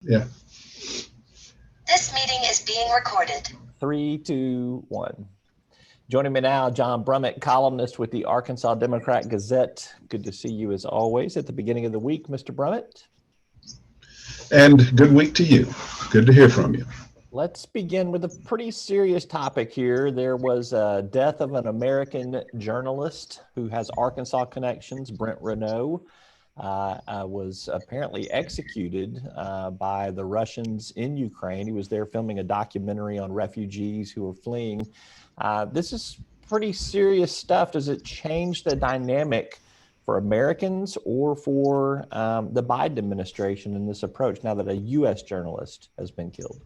Yeah. This meeting is being recorded. 3, 2, 1. Joining me now, John Brummett, columnist with the Arkansas Democrat-Gazette. Good to see you as always at the beginning of the week, Mr. Brummett. And good week to you. Good to hear from you. Let's begin with a pretty serious topic here. There was a death of an American journalist who has Arkansas connections, Brent Renaud. Was apparently executed by the Russians in Ukraine. He was there filming a documentary on refugees who are fleeing. This is pretty serious stuff. Does it change the dynamic for Americans or for the Biden administration in this approach now that a U.S. journalist has been killed?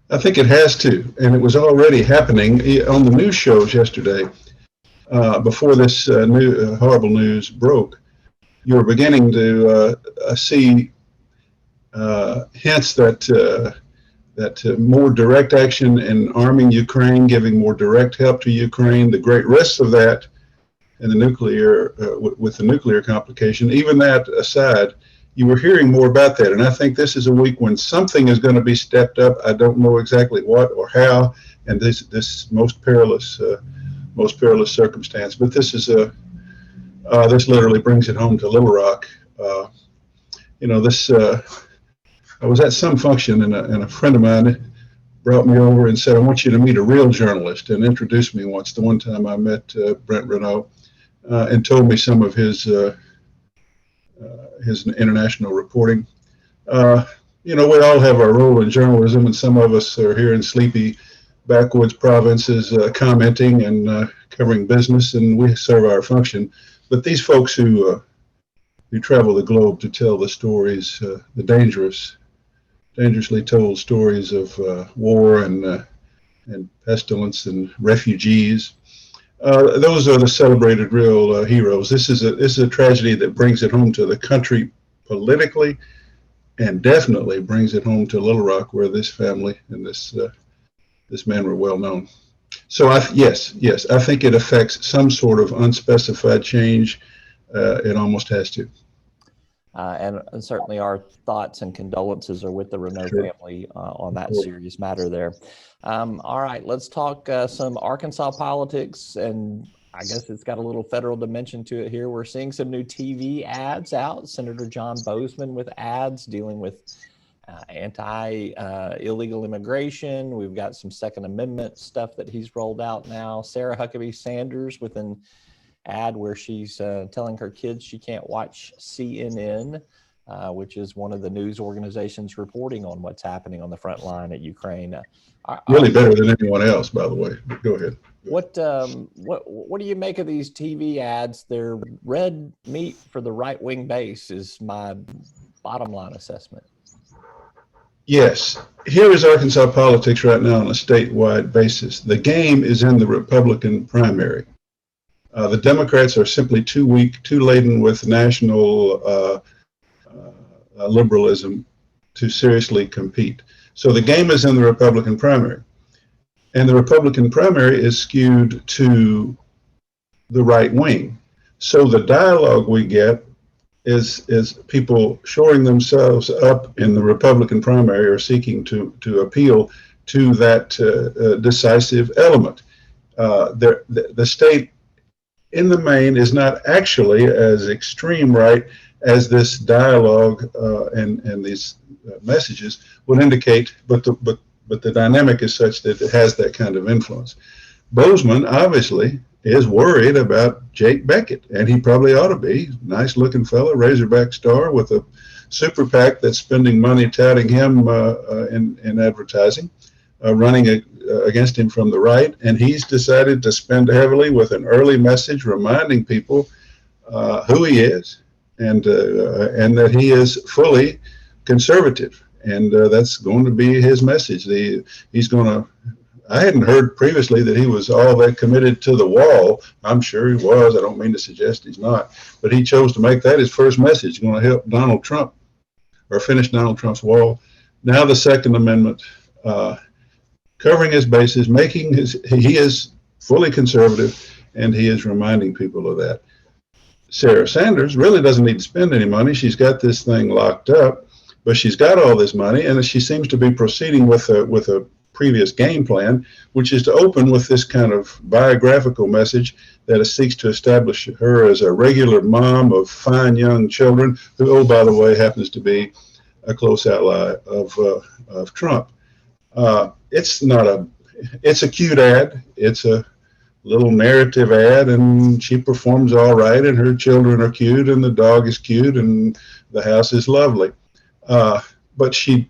I think it has to, and it was already happening on the news shows yesterday. Before this horrible news broke, you were beginning to see hints that more direct action in arming Ukraine, giving more direct help to Ukraine, the great risks of that, and the nuclear with the nuclear complication. Even that aside, you were hearing more about that, and I think this is a week when something is going to be stepped up. I don't know exactly what or how, and this most perilous circumstance. But this is this literally brings it home to Little Rock. I was at some function, and a friend of mine brought me over and said, "I want you to meet a real journalist," and introduced me once. The one time I met Brent Renaud, and told me some of his international reporting. We all have our role in journalism, and some of us are here in sleepy backwoods provinces commenting and covering business, and we serve our function. But these folks who travel the globe to tell the stories, the dangerously told stories of war and pestilence and refugees, those are the celebrated real heroes. This is a tragedy that brings it home to the country politically, and definitely brings it home to Little Rock, where this family and this man were well known. So yes, I think it affects some sort of unspecified change. It almost has to. And certainly our thoughts and condolences are with the Renaud family on that serious matter there. All right, let's talk some Arkansas politics, and I guess it's got a little federal dimension to it here. We're seeing some new TV ads out. Senator John Boozman with ads dealing with anti-illegal immigration. We've got some Second Amendment stuff that he's rolled out now. Sarah Huckabee Sanders with an ad where she's telling her kids she can't watch CNN, which is one of the news organizations reporting on what's happening on the front line at Ukraine. Really better than anyone else, by the way. Go ahead. What do you make of these TV ads? They're red meat for the right-wing base is my bottom line assessment. Yes. Here is Arkansas politics right now on a statewide basis. The game is in the Republican primary. The Democrats are simply too weak, too laden with national liberalism to seriously compete. So the game is in the Republican primary. And the Republican primary is skewed to the right wing. So the dialogue we get is people shoring themselves up in the Republican primary or seeking to appeal to that decisive element. The state in the main is not actually as extreme right as this dialogue and these messages would indicate, but the dynamic is such that it has that kind of influence. Boozman obviously is worried about Jake Beckett, and he probably ought to be. Nice looking fellow, Razorback star with a super PAC that's spending money touting him in advertising, running against him from the right, and he's decided to spend heavily with an early message reminding people who he is and that he is fully conservative, and that's going to be his message. He's going to. I hadn't heard previously that he was all that committed to the wall. I'm sure he was. I don't mean to suggest he's not, but he chose to make that his first message. He's going to help Donald Trump or finish Donald Trump's wall. Now the Second Amendment, covering his bases, he is fully conservative, and he is reminding people of that. Sarah Sanders really doesn't need to spend any money. She's got this thing locked up. but she's got all this money, and she seems to be proceeding with a previous game plan, which is to open with this kind of biographical message that seeks to establish her as a regular mom of fine young children, who, oh, by the way, happens to be a close ally of Trump. It's a cute ad. It's a little narrative ad, and she performs all right, and her children are cute, and the dog is cute, and the house is lovely. But she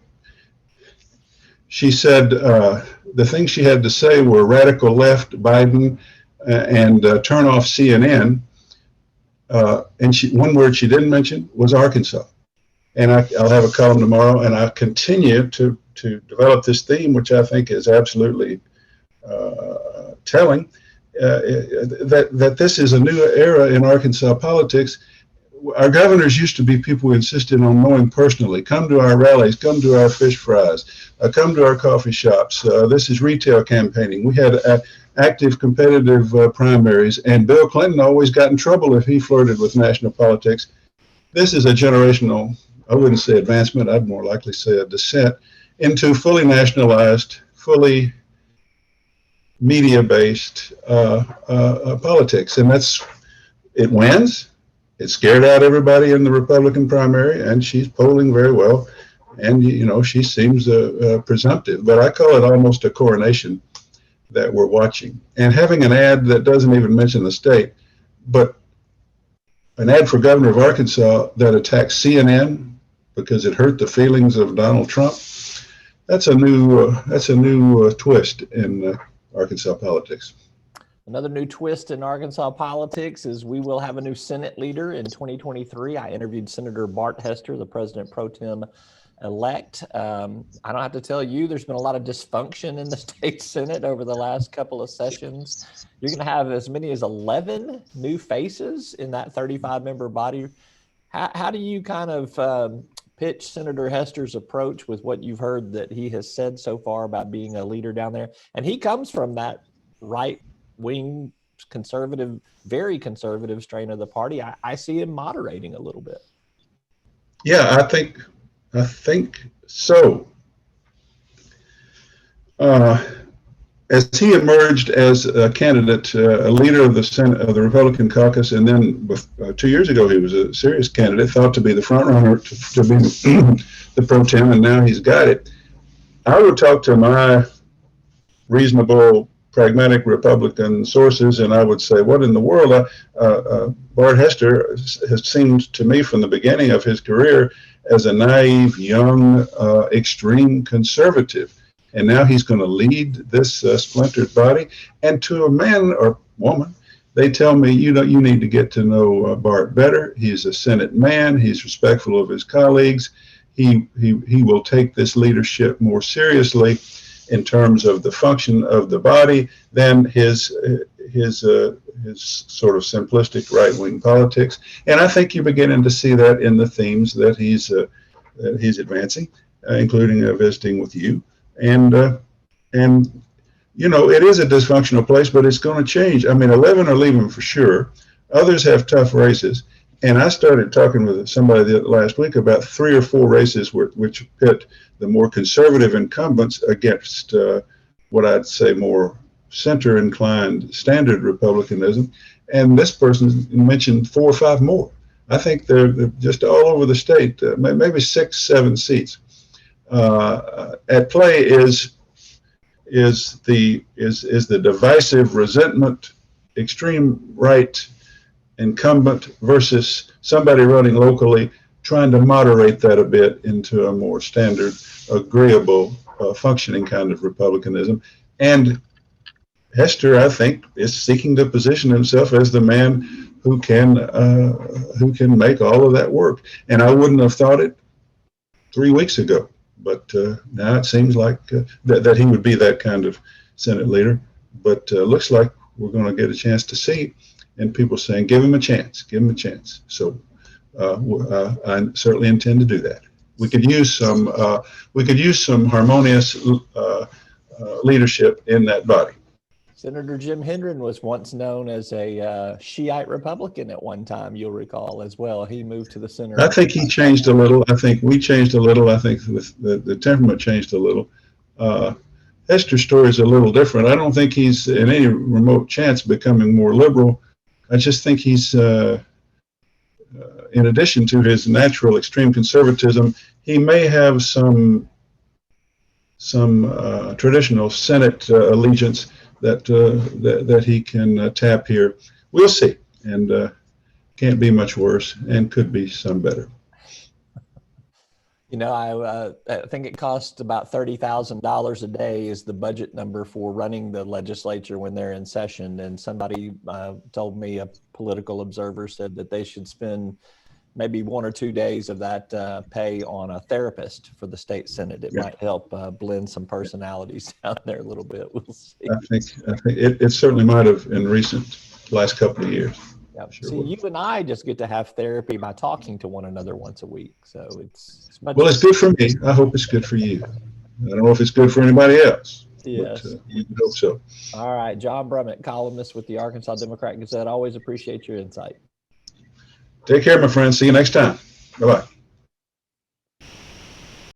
said the things she had to say were radical left, Biden, and turn off CNN. And one word she didn't mention was Arkansas. And I'll have a column tomorrow, and I continue to develop this theme, which I think is absolutely telling, that this is a new era in Arkansas politics. Our governors used to be people who insisted on knowing personally. Come to our rallies, come to our fish fries, come to our coffee shops. This is retail campaigning. We had active competitive primaries, and Bill Clinton always got in trouble if he flirted with national politics. This is a generational, I wouldn't say advancement, I'd more likely say a descent into fully nationalized, fully media-based politics. And it wins. It scared out everybody in the Republican primary, and she's polling very well. And, she seems presumptive, but I call it almost a coronation that we're watching. And having an ad that doesn't even mention the state, but an ad for governor of Arkansas that attacks CNN because it hurt the feelings of Donald Trump, that's a new twist in Arkansas politics. Another new twist in Arkansas politics is we will have a new Senate leader in 2023. I interviewed Senator Bart Hester, the president pro tem elect. I don't have to tell you, there's been a lot of dysfunction in the state Senate over the last couple of sessions. You're going to have as many as 11 new faces in that 35-member body. How do you kind of pitch Senator Hester's approach with what you've heard that he has said so far about being a leader down there? And he comes from that right-wing conservative, very conservative strain of the party. I see him moderating a little bit. Yeah, I think so. As he emerged as a candidate, a leader of the Senate, of the Republican caucus, and then 2 years ago he was a serious candidate, thought to be the front runner to be the pro tem, and now he's got it. I would talk to my reasonable, pragmatic Republican sources, and I would say, what in the world? Bart Hester has seemed to me from the beginning of his career as a naive, young, extreme conservative. And now he's going to lead this splintered body. And to a man or woman, they tell me, you need to get to know Bart better. He's a Senate man. He's respectful of his colleagues. He will take this leadership more seriously in terms of the function of the body than his sort of simplistic right-wing politics. And I think you're beginning to see that in the themes that he's advancing, including visiting with you. And it is a dysfunctional place, but it's going to change. I mean, 11 are leaving for sure. Others have tough races. And I started talking with somebody last week about 3 or 4 races which pit the more conservative incumbents against what I'd say more center-inclined standard Republicanism. And this person mentioned 4 or 5 more. I think they're just all over the state, maybe 6, 7 seats. At play is the divisive resentment, extreme right incumbent versus somebody running locally, trying to moderate that a bit into a more standard, agreeable, functioning kind of Republicanism. And Hester, I think, is seeking to position himself as the man who can make all of that work. And I wouldn't have thought it 3 weeks ago. But now it seems like that he would be that kind of Senate leader. But looks like we're going to get a chance to see, and people saying, give him a chance, give him a chance. So I certainly intend to do that. We could use some harmonious leadership in that body. Senator Jim Hendren was once known as a Shiite Republican at one time, you'll recall as well. He moved to the center. I think he changed a little. I think we changed a little. I think with the temperament changed a little. Hester's story is a little different. I don't think he's in any remote chance becoming more liberal. I just think he's, in addition to his natural extreme conservatism, he may have some traditional Senate allegiance that he can tap here. We'll see, and can't be much worse, and could be some better. You know, I think it costs about $30,000 a day is the budget number for running the legislature when they're in session. And somebody told me, a political observer said that they should spend maybe 1 or 2 days of that pay on a therapist for the state Senate. It might help blend some personalities down there a little bit. We'll see. I think it certainly might have in last couple of years. Yep. Sure See, will. you and I just get to have therapy by talking to one another once a week. So it's much. Well, it's good for me. I hope it's good for you. I don't know if it's good for anybody else. Yes. But, we can hope so. All right. John Brummett, columnist with the Arkansas Democrat Gazette. Always appreciate your insight. Take care, my friend. See you next time. Bye-bye.